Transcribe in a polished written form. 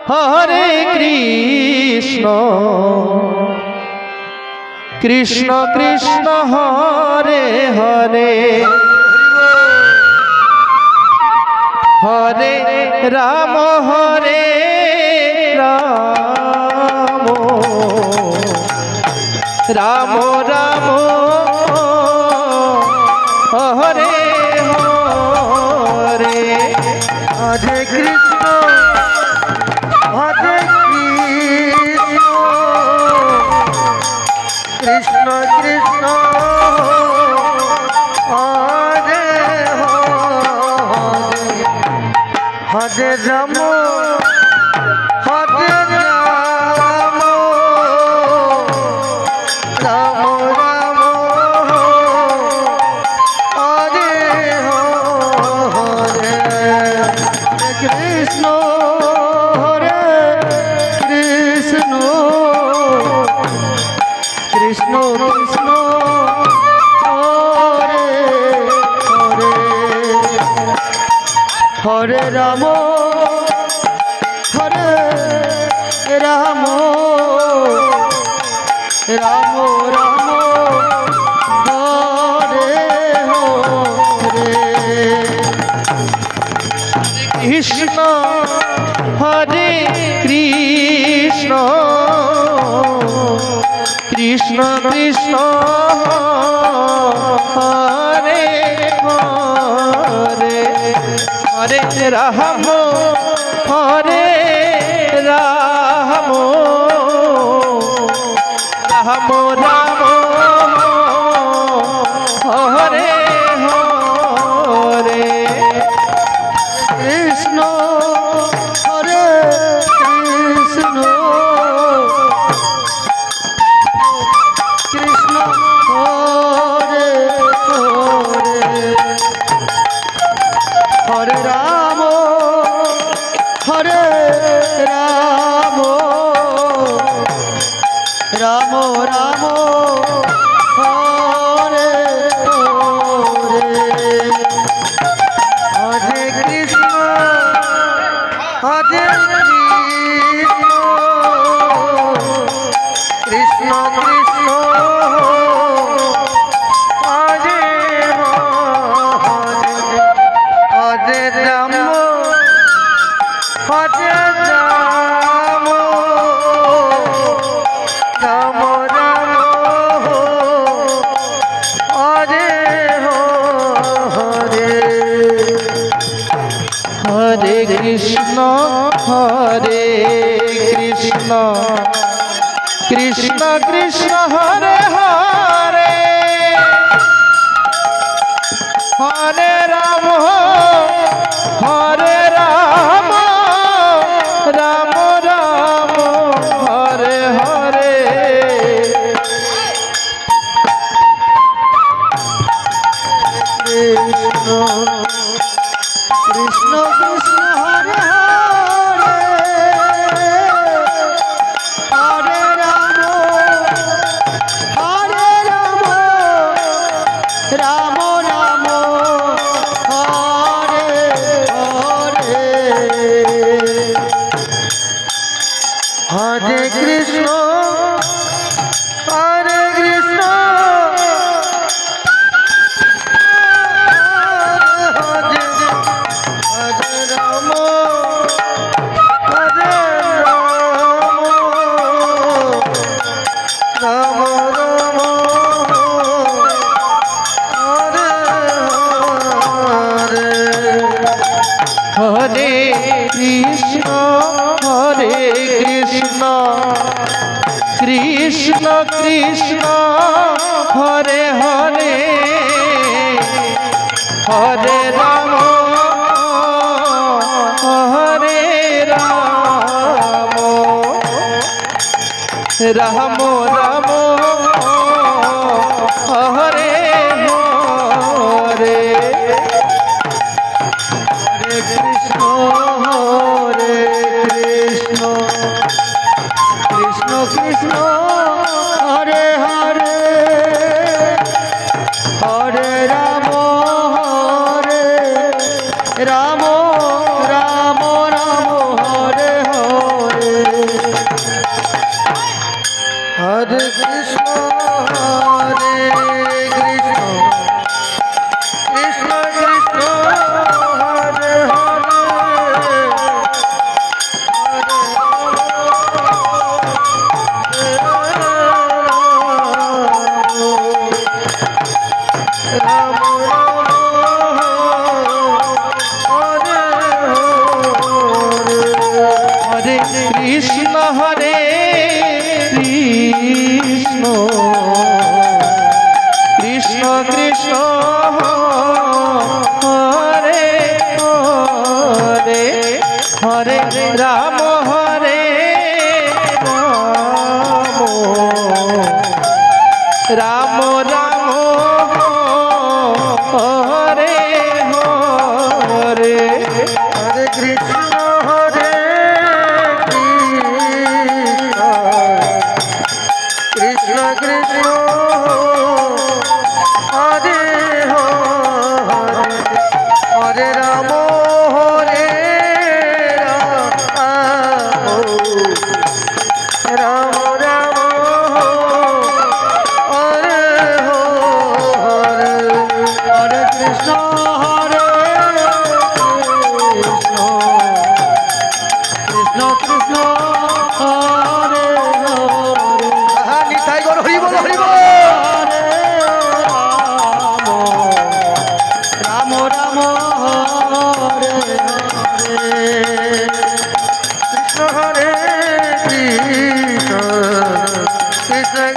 হরে Krishna Krishna Krishna Hare Hare Hare Ram হরে Ram Ram Ram Hare Hare Hare Krishna হরে Krishna Krishna Krishna Hare Hare Ram হরে Ram Ram Ram Hare Hare Krishna হরে Krishna Krishna Krishna Hare Hare Hare Ram হরে Ram Ram Ram Hare Hare Krishna হরে Krishna Krishna Krishna Hare Hare Hare Ram হরে Ram Ram Ram Hare Hare Krishna হরে Krishna Krishna Hare Hare Hare Ram হরে Ram Ram Ram Hare Hare Hare Krishna হরে Krishna Krishna Hare Hare Ram হরে Ram Ram Ram Hare Hare Hare Krishna Krishna Krishna Hare Hare Hare Ram Ram Ram Hare Hare Krishna Krishna Krishna Hare Hare Hare Ram Ram Ram Hare Hare Hare Krishna হরে Krishna Hare Hare Ram হরে Ram Ram Ram Hare Hare Hare Krishna Krishna Krishna Hare Hare Hare Ram Ram Ram Hare Hare Hare Krishna হরে Krishna Krishna Krishna Hare Hare Hare Ram Ram Ram Ram Hare Hare Hare Krishna হরে Krishna Krishna Krishna Hare Hare Ram Ram Hare Hare Hare Krishna হরে Krishna Krishna Krishna Hare Hare Hare Ram হরে Ram Ram Hare Hare Hare Krishna হরে Krishna Krishna Krishna Hare Hare Hare Ram হরে Ram Ram Hare Hare Hare Krishna হরে Krishna Krishna Krishna Hare Hare Nitai Gour Hari বল Hari বল Ram Ram Hare Hare Krishna হরে Krishna Krishna